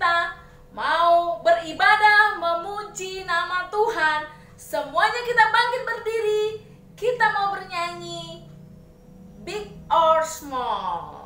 kita mau beribadah, memuji nama Tuhan. Semuanya kita bangkit berdiri, kita mau bernyanyi Big or Small.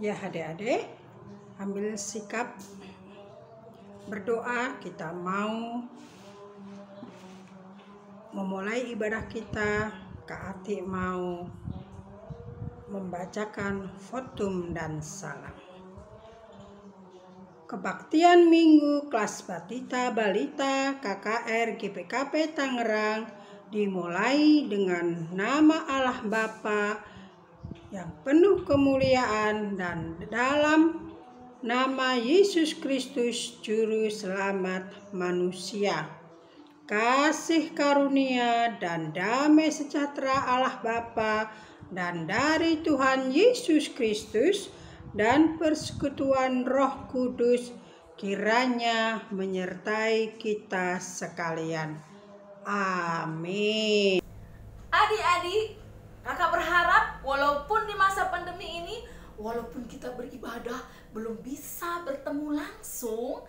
Ya adik-adik, ambil sikap berdoa. Kita mau memulai ibadah kita. Kak Ati mau membacakan votum dan salam. Kebaktian Minggu kelas Batita Balita KKR GPKP Tangerang dimulai dengan nama Allah Bapa yang penuh kemuliaan dan dalam nama Yesus Kristus Juru Selamat manusia. Kasih karunia dan damai sejahtera Allah Bapa dan dari Tuhan Yesus Kristus dan persekutuan Roh Kudus kiranya menyertai kita sekalian. Amin. Adik-adik, kakak berharap walaupun di masa pandemi ini, walaupun kita beribadah belum bisa bertemu langsung,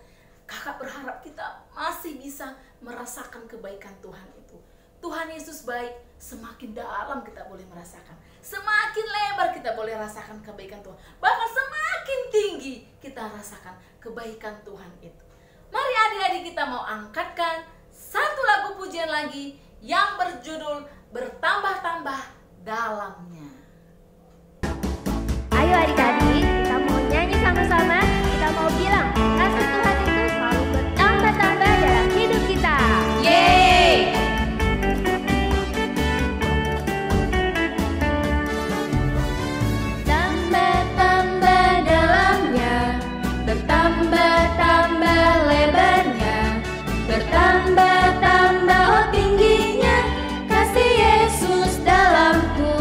kakak berharap kita masih bisa merasakan kebaikan Tuhan itu. Tuhan Yesus baik, semakin dalam kita boleh merasakan, semakin lebar kita boleh rasakan kebaikan Tuhan, bahkan semakin tinggi kita rasakan kebaikan Tuhan itu. Mari adik-adik kita mau angkatkan satu lagu pujian lagi yang berjudul Bertambah-tambah Dalamnya. Ayo adik-adik, kita mau nyanyi sama-sama. Kita mau bilang kasih Tuhan itu selalu bertambah-tambah dalam hidup kita. Yeay! Tambah-tambah dalamnya, bertambah-tambah lebarnya, bertambah-tambah tingginya kasih Yesus dalamku.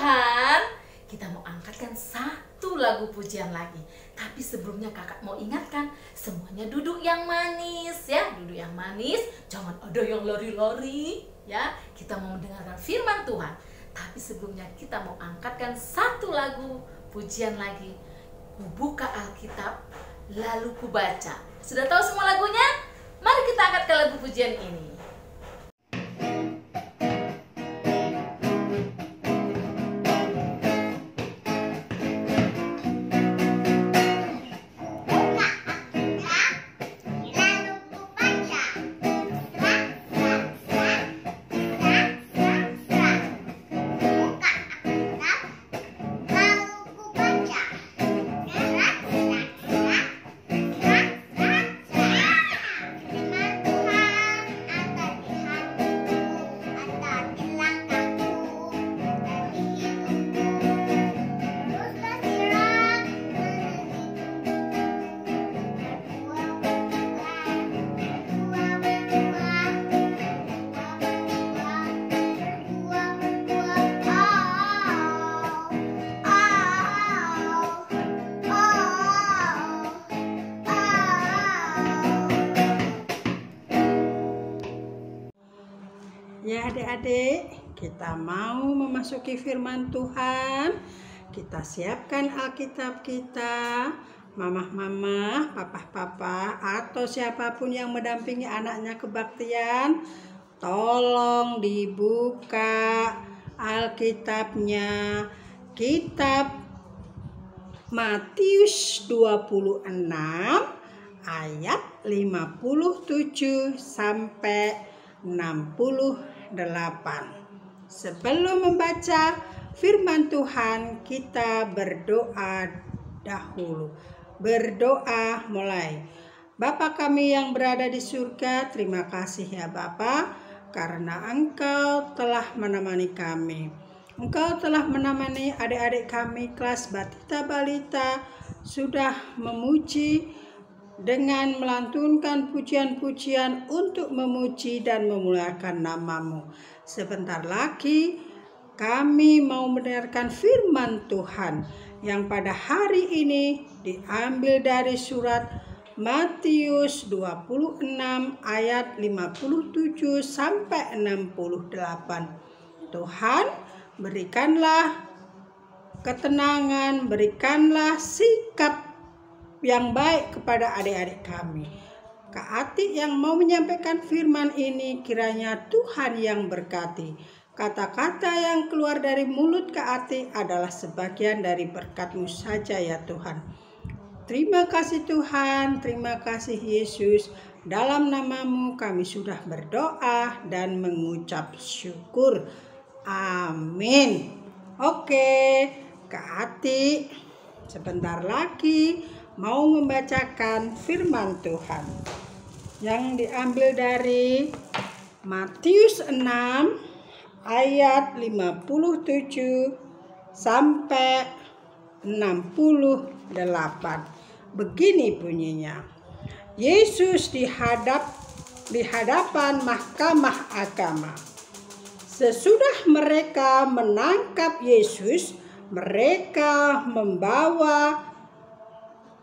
Tuhan, kita mau angkatkan satu lagu pujian lagi. Tapi sebelumnya kakak mau ingatkan, semuanya duduk yang manis ya, duduk yang manis, jangan ada yang lari-lari ya. Kita mau mendengarkan firman Tuhan. Tapi sebelumnya kita mau angkatkan satu lagu pujian lagi. Ku buka Alkitab, lalu ku baca. Sudah tahu semua lagunya? Mari kita angkat ke lagu pujian ini. Ya adik-adik, kita mau memasuki firman Tuhan. Kita siapkan Alkitab kita. Mama-mama, papa-papa, atau siapapun yang mendampingi anaknya kebaktian, tolong dibuka Alkitabnya. Kitab Matius 26 ayat 57 sampai 68. Sebelum membaca firman Tuhan, kita berdoa dahulu. Berdoa mulai. Bapa kami yang berada di surga, terima kasih ya Bapa, karena Engkau telah menemani kami. Engkau telah menemani adik-adik kami kelas Batita Balita, sudah memuji dengan melantunkan pujian-pujian untuk memuji dan memuliakan nama-Mu. Sebentar lagi kami mau mendengarkan firman Tuhan yang pada hari ini diambil dari surat Matius 26 ayat 57 sampai 68. Tuhan, berikanlah ketenangan, berikanlah sikap yang baik kepada adik-adik kami. Kak Ati yang mau menyampaikan firman ini, kiranya Tuhan yang berkati. Kata-kata yang keluar dari mulut Kak Ati adalah sebagian dari berkat-Mu saja ya Tuhan. Terima kasih Tuhan, terima kasih Yesus. Dalam nama-Mu kami sudah berdoa dan mengucap syukur. Amin. Oke, Kak Ati sebentar lagi mau membacakan firman Tuhan yang diambil dari Matius 6 ayat 57 sampai 68. Begini bunyinya. Yesus di hadapan mahkamah agama. Sesudah mereka menangkap Yesus, mereka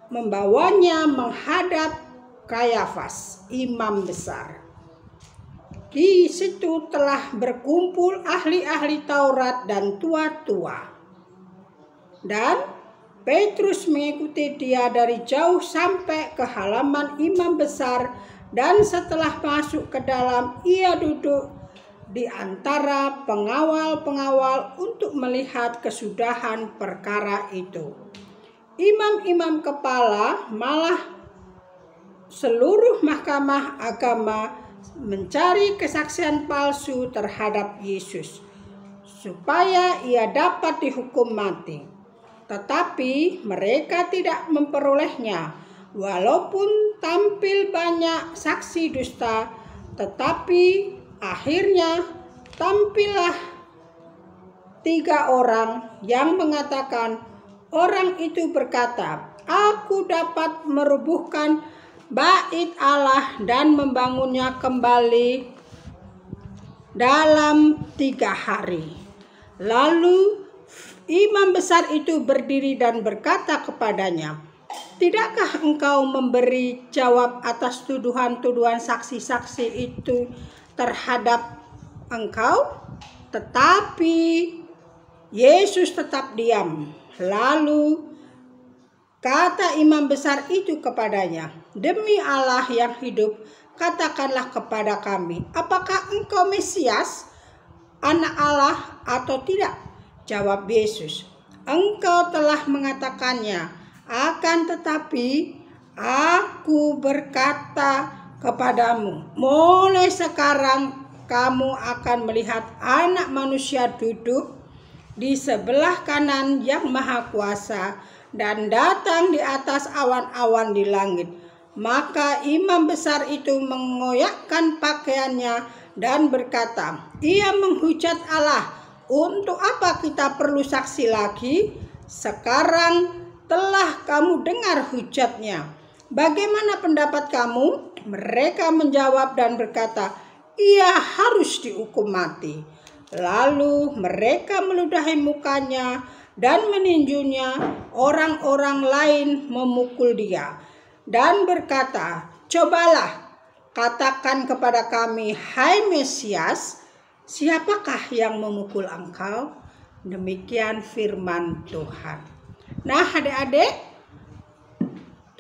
membawanya menghadap Kayafas, imam besar. Di situ telah berkumpul ahli-ahli Taurat dan tua-tua. Dan Petrus mengikuti dia dari jauh sampai ke halaman imam besar, dan setelah masuk ke dalam, ia duduk di antara pengawal-pengawal untuk melihat kesudahan perkara itu. Imam-imam kepala, malah seluruh mahkamah agama mencari kesaksian palsu terhadap Yesus, supaya ia dapat dihukum mati. Tetapi mereka tidak memperolehnya, walaupun tampil banyak saksi dusta. Tetapi akhirnya tampillah 3 orang yang mengatakan, orang itu berkata, "Aku dapat merubuhkan bait Allah dan membangunnya kembali dalam 3 hari." Lalu Imam besar itu berdiri dan berkata kepadanya, "Tidakkah engkau memberi jawab atas tuduhan-tuduhan saksi-saksi itu terhadap engkau?" Tetapi Yesus tetap diam. Lalu kata imam besar itu kepadanya, "Demi Allah yang hidup, katakanlah kepada kami, apakah engkau Mesias, anak Allah atau tidak?" Jawab Yesus, "Engkau telah mengatakannya, akan tetapi aku berkata kepadamu, mulai sekarang kamu akan melihat Anak Manusia duduk di sebelah kanan Yang Maha Kuasa dan datang di atas awan-awan di langit." Maka imam besar itu mengoyakkan pakaiannya dan berkata, "Ia menghujat Allah. Untuk apa kita perlu saksi lagi? Sekarang telah kamu dengar hujatnya. Bagaimana pendapat kamu?" Mereka menjawab dan berkata, "Ia harus dihukum mati." Lalu mereka meludahi mukanya dan meninjunya. Orang-orang lain memukul dia dan berkata, "Cobalah katakan kepada kami, hai Mesias, siapakah yang memukul engkau?" Demikian firman Tuhan. Nah, adik-adik,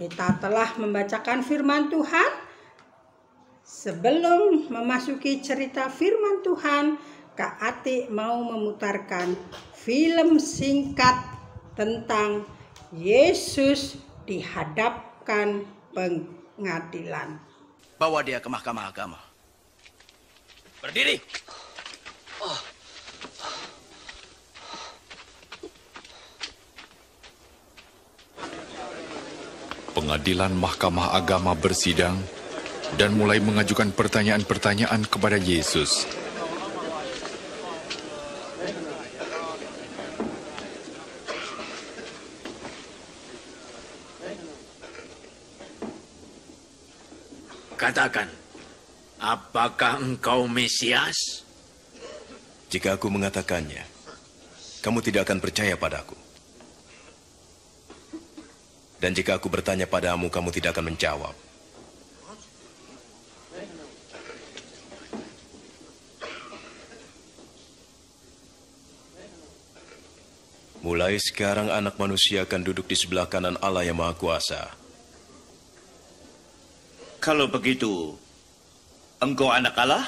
kita telah membacakan firman Tuhan. Sebelum memasuki cerita firman Tuhan, Kak Ati mau memutarkan film singkat tentang Yesus dihadapkan pengadilan. Bawa dia ke mahkamah agama. Berdiri. Pengadilan Mahkamah Agama bersidang dan mulai mengajukan pertanyaan-pertanyaan kepada Yesus. Katakan, apakah engkau Mesias? Jika aku mengatakannya, kamu tidak akan percaya padaku. Dan jika aku bertanya padamu, kamu tidak akan menjawab. Mulai sekarang Anak Manusia akan duduk di sebelah kanan Allah yang Maha Kuasa. Kalau begitu, engkau anak Allah?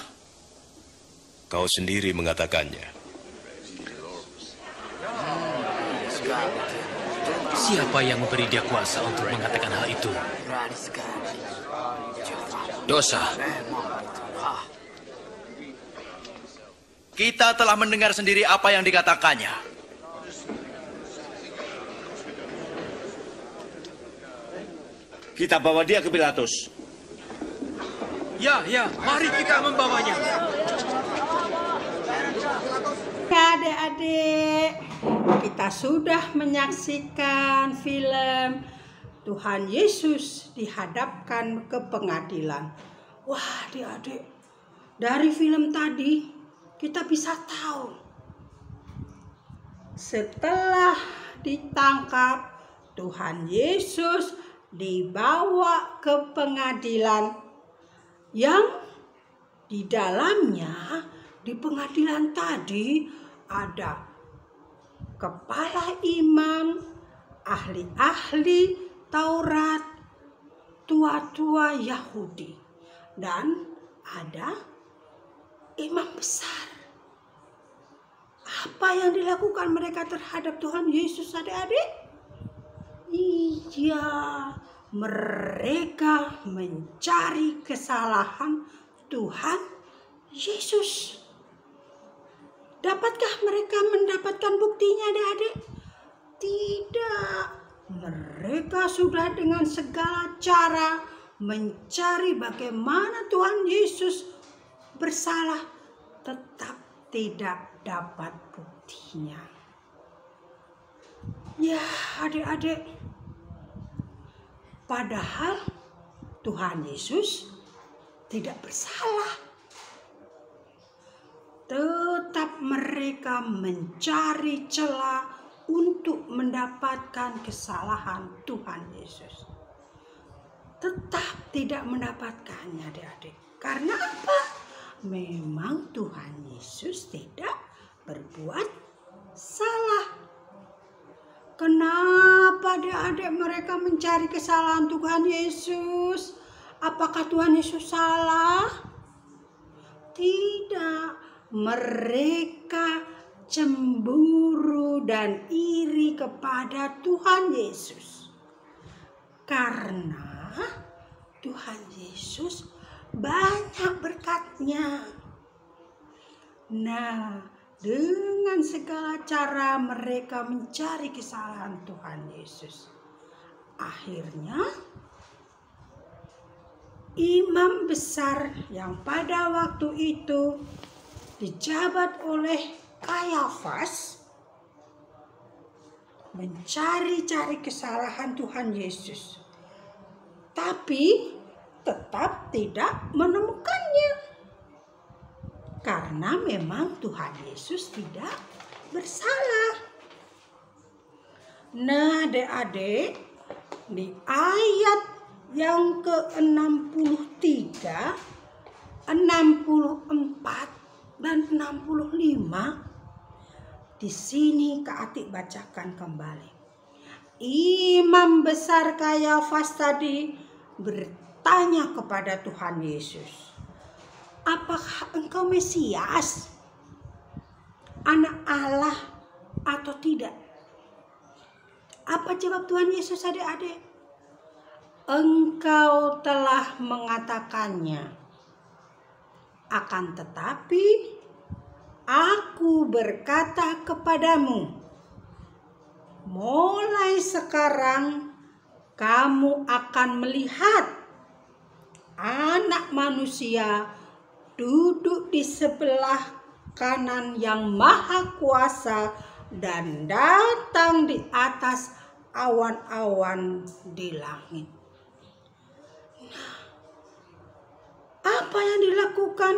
Kau sendiri mengatakannya. Siapa yang memberi dia kuasa untuk mengatakan hal itu? Dosa. Kita telah mendengar sendiri apa yang dikatakannya. Kita bawa dia ke Pilatus. Ya, mari kita membawanya. Adik-adik, kita sudah menyaksikan film Tuhan Yesus dihadapkan ke pengadilan. Wah, adik-adik, dari film tadi kita bisa tahu setelah ditangkap, Tuhan Yesus dibawa ke pengadilan yang di dalamnya, di pengadilan tadi ada kepala imam, ahli-ahli Taurat, tua-tua Yahudi, dan ada imam besar. Apa yang dilakukan mereka terhadap Tuhan Yesus, adik-adik? Iya, mereka mencari kesalahan Tuhan Yesus. Dapatkah mereka mendapatkan buktinya, adik-adik? Tidak. Mereka sudah dengan segala cara mencari bagaimana Tuhan Yesus bersalah, tetap tidak dapat buktinya. Ya, adik-adik, padahal Tuhan Yesus tidak bersalah. Tetap mereka mencari celah untuk mendapatkan kesalahan Tuhan Yesus. Tetap tidak mendapatkannya, adik-adik. Karena apa? Memang Tuhan Yesus tidak berbuat salah. Kenapa adik-adik mereka mencari kesalahan Tuhan Yesus? Apakah Tuhan Yesus salah? Tidak. Mereka cemburu dan iri kepada Tuhan Yesus. Karena Tuhan Yesus banyak berkatnya. Nah, dengan segala cara mereka mencari kesalahan Tuhan Yesus. Akhirnya imam besar yang pada waktu itu dijabat oleh Kayafas mencari-cari kesalahan Tuhan Yesus, tapi tetap tidak menemukannya, karena memang Tuhan Yesus tidak bersalah. Nah, adik-adik, di ayat yang ke-63, 64 dan 65, di sini Kak Atik bacakan kembali. Imam besar Kayafas tadi bertanya kepada Tuhan Yesus, apakah engkau Mesias, anak Allah atau tidak? Apa jawab Tuhan Yesus, adik-adik? Engkau telah mengatakannya. Akan tetapi aku berkata kepadamu, mulai sekarang kamu akan melihat Anak Manusia duduk di sebelah kanan Yang Maha Kuasa dan datang di atas awan-awan di langit. Nah, apa yang dilakukan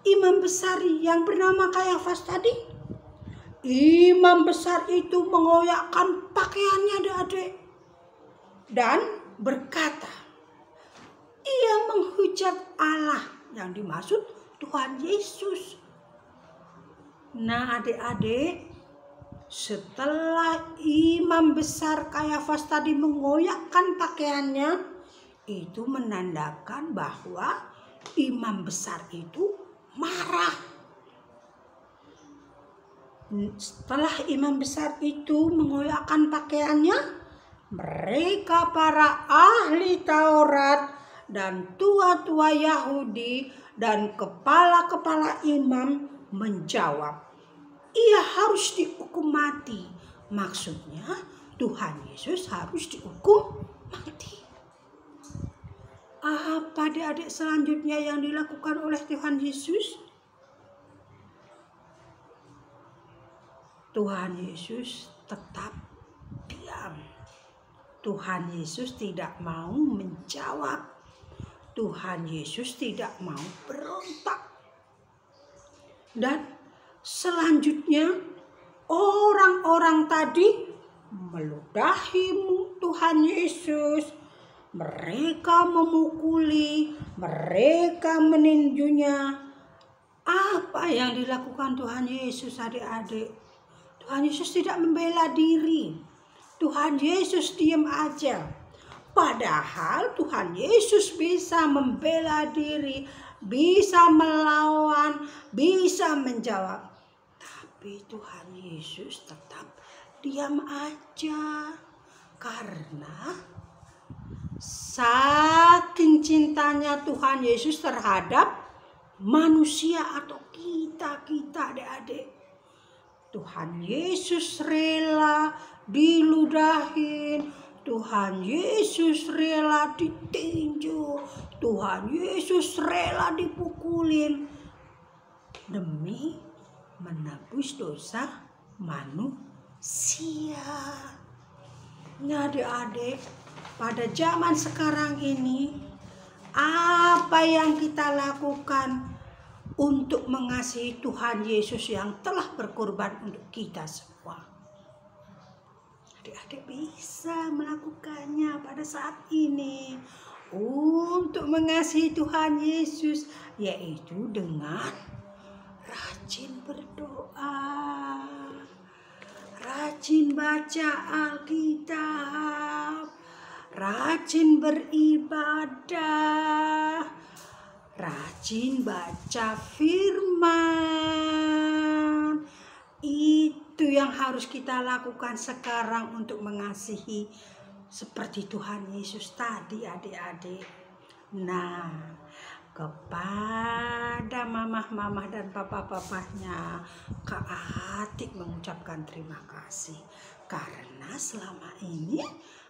imam besar yang bernama Kayafas tadi? Imam besar itu mengoyakkan pakaiannya, adik-adik, dan berkata, ia menghujat Allah, yang dimaksud Tuhan Yesus. Nah, adik-adik, setelah imam besar Kayafas tadi mengoyakkan pakaiannya, itu menandakan bahwa imam besar itu marah. Setelah imam besar itu mengoyakkan pakaiannya, mereka para ahli Taurat dan tua-tua Yahudi dan kepala-kepala imam menjawab, ia harus dihukum mati. Maksudnya Tuhan Yesus harus dihukum mati. Apa adik-adik selanjutnya yang dilakukan oleh Tuhan Yesus? Tuhan Yesus tetap diam. Tuhan Yesus tidak mau menjawab. Tuhan Yesus tidak mau berontak. Dan selanjutnya orang-orang tadi meludahi Tuhan Yesus. Mereka memukuli, mereka meninjunya. Apa yang dilakukan Tuhan Yesus, adik-adik? Tuhan Yesus tidak membela diri. Tuhan Yesus diam aja. Padahal Tuhan Yesus bisa membela diri, bisa melawan, bisa menjawab. Tapi Tuhan Yesus tetap diam aja. Karena saking cintanya Tuhan Yesus terhadap manusia atau kita adik-adik. Tuhan Yesus rela diludahin, Tuhan Yesus rela ditinju, Tuhan Yesus rela dipukulin demi menebus dosa manusia. Nah, adik-adik, pada zaman sekarang ini, apa yang kita lakukan untuk mengasihi Tuhan Yesus yang telah berkorban untuk kita semua? adik-adik bisa melakukannya pada saat ini untuk mengasihi Tuhan Yesus, yaitu dengan rajin berdoa, rajin baca Alkitab, rajin beribadah, rajin baca firman. Itu yang harus kita lakukan sekarang untuk mengasihi seperti Tuhan Yesus tadi, adik-adik. Nah, kepada mamah-mamah dan papa-papahnya, Kak Atik mengucapkan terima kasih karena selama ini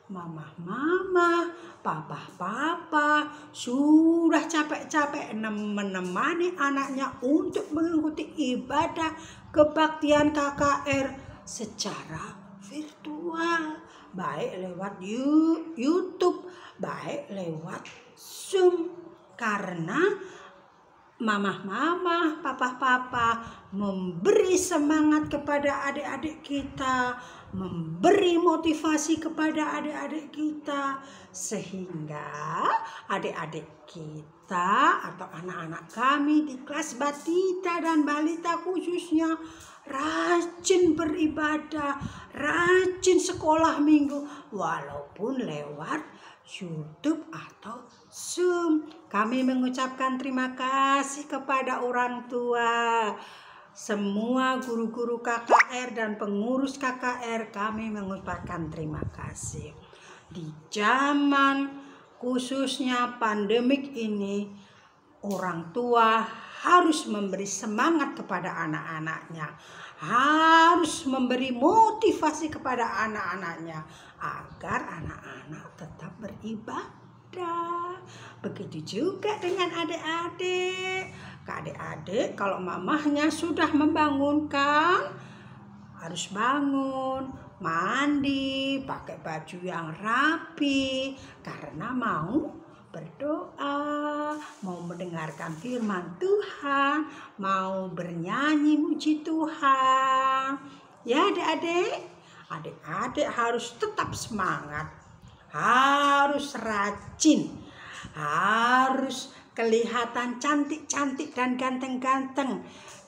mamah-mamah, papa-papa sudah capek-capek menemani anaknya untuk mengikuti ibadah kebaktian KKR secara virtual, baik lewat YouTube, baik lewat Zoom. Karena mamah-mamah, papa-papa memberi semangat kepada adik-adik kita, memberi motivasi kepada adik-adik kita, sehingga adik-adik kita atau anak-anak kami di kelas batita dan balita khususnya rajin beribadah, rajin sekolah minggu, walaupun lewat YouTube atau Zoom. Kami mengucapkan terima kasih kepada orang tua, semua guru-guru KKR dan pengurus KKR. Kami mengucapkan terima kasih. Di zaman khususnya pandemik ini, orang tua harus memberi semangat kepada anak-anaknya, harus memberi motivasi kepada anak-anaknya agar anak-anak tetap beribadah. Begitu juga dengan adik-adik. Adik-adik kalau mamahnya sudah membangunkan, harus bangun, mandi, pakai baju yang rapi karena mau berdoa, mau mendengarkan firman Tuhan, mau bernyanyi muji Tuhan. Ya adik-adik, adik-adik harus tetap semangat, harus rajin, harus kelihatan cantik-cantik dan ganteng-ganteng.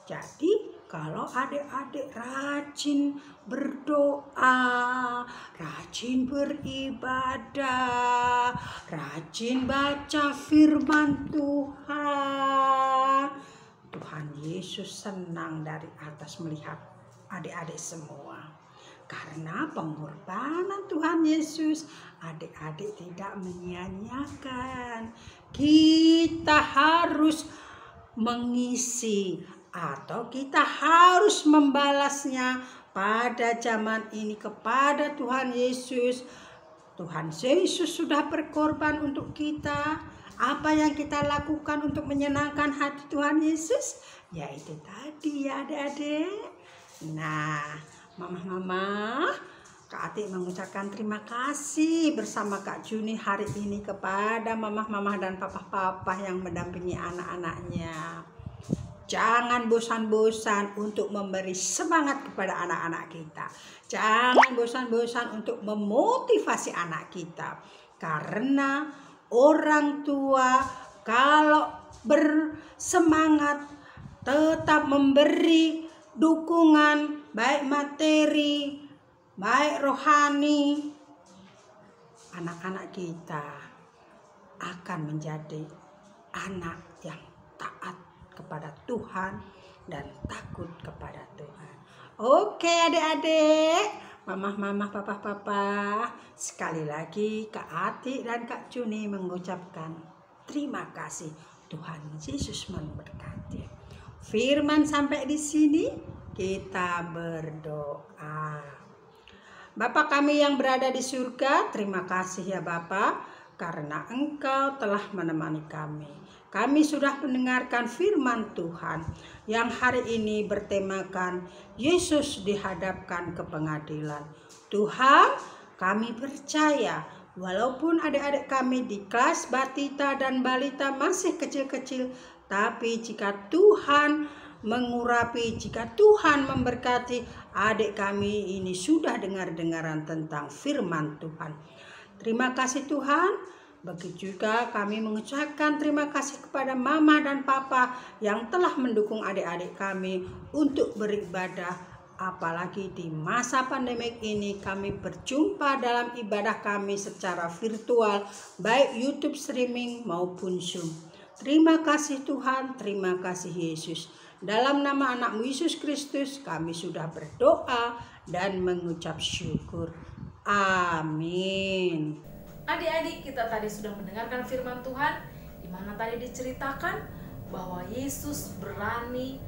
Jadi kalau adik-adik rajin berdoa, rajin beribadah, rajin baca firman Tuhan, Tuhan Yesus senang dari atas melihat adik-adik semua. Karena pengorbanan Tuhan Yesus, adik-adik tidak menyia-nyiakan. Kita harus mengisi atau kita harus membalasnya pada zaman ini kepada Tuhan Yesus. Tuhan Yesus sudah berkorban untuk kita. Apa yang kita lakukan untuk menyenangkan hati Tuhan Yesus? Yaitu tadi ya adik-adik. Nah, mama-mama, Kak Atik mengucapkan terima kasih bersama Kak Juni hari ini kepada mamah-mamah dan papa-papa yang mendampingi anak-anaknya. Jangan bosan-bosan untuk memberi semangat kepada anak-anak kita. Jangan bosan-bosan untuk memotivasi anak kita. Karena orang tua kalau bersemangat tetap memberi dukungan baik materi, baik rohani, anak-anak kita akan menjadi anak yang taat kepada Tuhan dan takut kepada Tuhan. Oke adik-adik, mamah-mamah, papa-papa, sekali lagi Kak Atik dan Kak Juni mengucapkan terima kasih. Tuhan Yesus memberkati. Firman sampai di sini, kita berdoa. Bapa kami yang berada di surga, terima kasih ya Bapa, karena Engkau telah menemani kami. Kami sudah mendengarkan firman Tuhan yang hari ini bertemakan Yesus dihadapkan ke pengadilan. Tuhan, kami percaya walaupun adik-adik kami di kelas batita dan balita masih kecil-kecil, tapi jika Tuhan mengurapi jika Tuhan memberkati adik kami ini sudah dengar-dengaran tentang firman Tuhan. Terima kasih Tuhan. Begitu juga kami mengucapkan terima kasih kepada Mama dan Papa yang telah mendukung adik-adik kami untuk beribadah. Apalagi di masa pandemik ini kami berjumpa dalam ibadah kami secara virtual, baik YouTube streaming maupun Zoom. Terima kasih Tuhan, terima kasih Yesus. Dalam nama anak-Mu Yesus Kristus kami sudah berdoa dan mengucap syukur. Amin. Adik-adik, kita tadi sudah mendengarkan firman Tuhan, di mana tadi diceritakan bahwa Yesus berani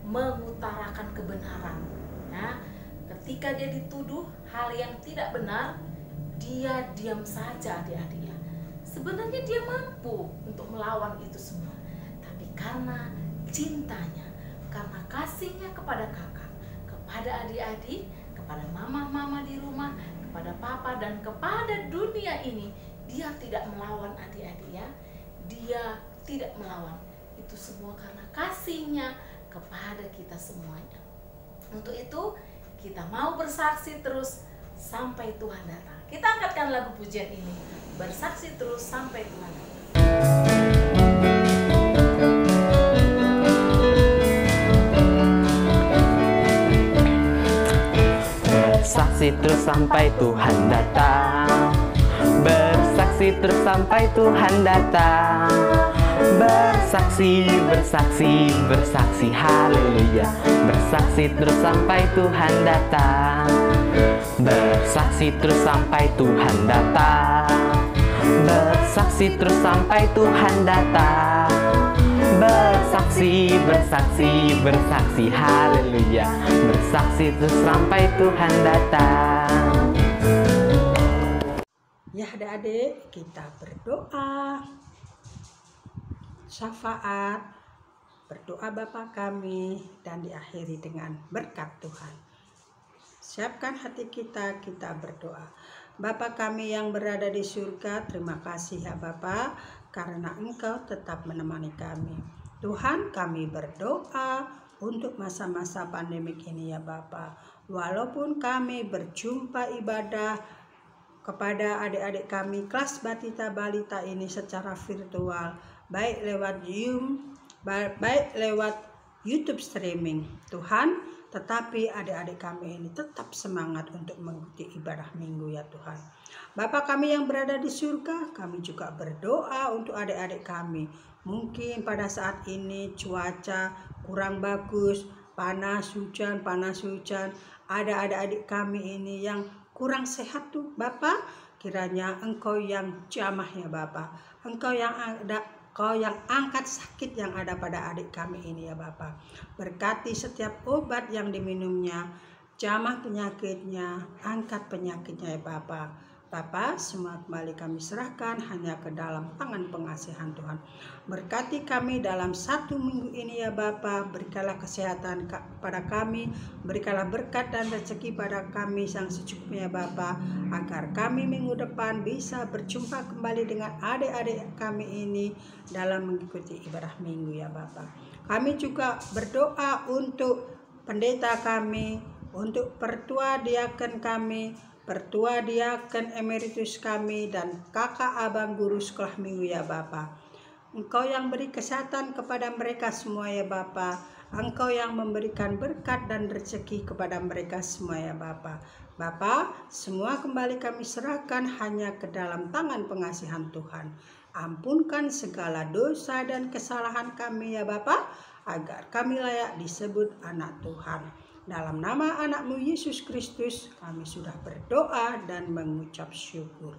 mengutarakan kebenaran. Nah, ketika dia dituduh hal yang tidak benar, dia diam saja adik-adik ya. Sebenarnya dia mampu untuk melawan itu semua. Tapi karena cintanya, karena kasihnya kepada kakak, kepada adik-adik, kepada mama-mama di rumah, kepada papa dan kepada dunia ini, dia tidak melawan adik-adik ya. Dia tidak melawan. Itu semua karena kasihnya kepada kita semuanya. Untuk itu kita mau bersaksi terus sampai Tuhan datang. Kita angkatkan lagu pujian ini, bersaksi terus sampai Tuhan datang. Bersaksi terus sampai Tuhan datang. Bersaksi terus sampai Tuhan datang. Bersaksi, bersaksi, bersaksi, haleluya. Bersaksi terus sampai Tuhan datang. Bersaksi terus sampai Tuhan datang. Bersaksi terus sampai Tuhan datang. Bersaksi, bersaksi, bersaksi, haleluya. Bersaksi terus sampai Tuhan datang. Ya adik-adik, kita berdoa. Syafaat, berdoa Bapa kami, dan diakhiri dengan berkat Tuhan. Siapkan hati kita, kita berdoa. Bapa kami yang berada di surga, terima kasih ya Bapa, karena Engkau tetap menemani kami. Tuhan, kami berdoa untuk masa-masa pandemik ini ya Bapa. Walaupun kami berjumpa ibadah kepada adik-adik kami kelas Batita Balita ini secara virtual, baik lewat Zoom, baik lewat YouTube streaming. Tuhan, tetapi adik-adik kami ini tetap semangat untuk mengikuti ibadah minggu ya Tuhan. Bapa kami yang berada di surga, kami juga berdoa untuk adik-adik kami. Mungkin pada saat ini cuaca kurang bagus, panas hujan. Ada adik-adik kami ini yang kurang sehat tuh Bapa. Kiranya Engkau yang jamah ya Bapa. Engkau yang angkat sakit yang ada pada adik kami ini ya Bapa. Berkati setiap obat yang diminumnya, jamah penyakitnya, angkat penyakitnya ya Bapa. Bapa, semua kembali kami serahkan hanya ke dalam tangan pengasihan Tuhan. Berkati kami dalam 1 minggu ini ya Bapa. Berikanlah kesehatan pada kami, berikanlah berkat dan rezeki pada kami yang secukupnya Bapa, agar kami minggu depan bisa berjumpa kembali dengan adik-adik kami ini dalam mengikuti ibadah minggu ya Bapa. Kami juga berdoa untuk pendeta kami, untuk pertua diaken kami, pertua diaken emeritus kami, dan kakak abang guru sekolah minggu ya Bapa. Engkau yang beri kesehatan kepada mereka semua ya Bapa. Engkau yang memberikan berkat dan rezeki kepada mereka semua ya Bapa. Bapa, semua kembali kami serahkan hanya ke dalam tangan pengasihan Tuhan. Ampunkan segala dosa dan kesalahan kami ya Bapa, agar kami layak disebut anak Tuhan. Dalam nama anak-Mu Yesus Kristus kami sudah berdoa dan mengucap syukur.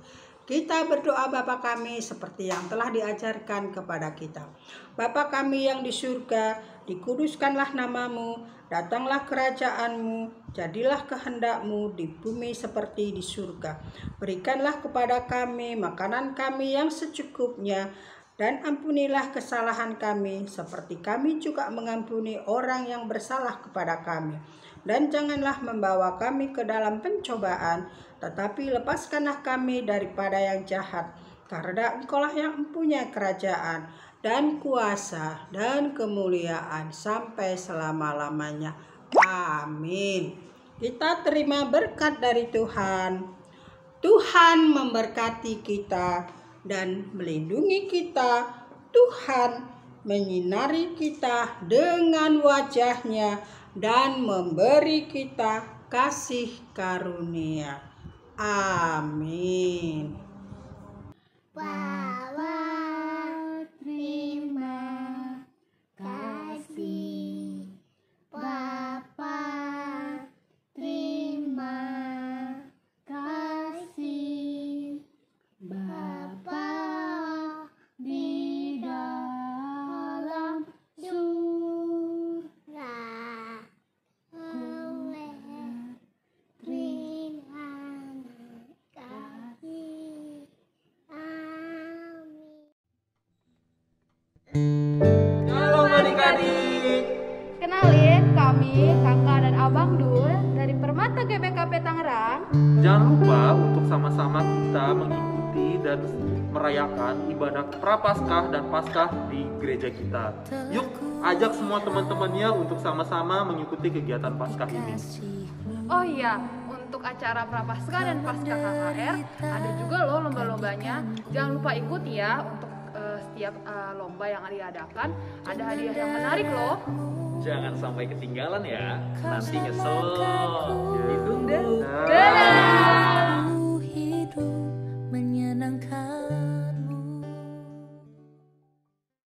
Kita berdoa Bapa kami seperti yang telah diajarkan kepada kita. Bapa kami yang di surga, dikuduskanlah nama-Mu, datanglah kerajaan-Mu, jadilah kehendak-Mu di bumi seperti di surga. Berikanlah kepada kami makanan kami yang secukupnya, dan ampunilah kesalahan kami seperti kami juga mengampuni orang yang bersalah kepada kami. Dan janganlah membawa kami ke dalam pencobaan, tetapi lepaskanlah kami daripada yang jahat. Karena Engkaulah yang mempunyai kerajaan dan kuasa dan kemuliaan sampai selama-lamanya. Amin. Kita terima berkat dari Tuhan. Tuhan memberkati kita dan melindungi kita. Tuhan menyinari kita dengan wajah-Nya dan memberi kita kasih karunia. Amin. Bapa, terima kasih. Bapa, terima kasih. Bapa di dalam surga, terima kasih. Amin. Shalom adik-adik. Kenalin, kami kakak dan abang Dul dari Permata GBKP Tangerang. Jangan lupa untuk sama-sama kita mengikuti dan merayakan ibadah Prapaskah dan Paskah di gereja kita. Yuk, ajak semua teman-temannya untuk sama-sama mengikuti kegiatan Paskah ini. Oh iya, untuk acara Prapaskah dan Paskah KKR ada juga loh lomba-lombanya. Jangan lupa ikut ya, untuk setiap lomba yang diadakan ada hadiah yang menarik loh. Jangan sampai ketinggalan ya, nanti nyesel. Ditunggu. Dadah.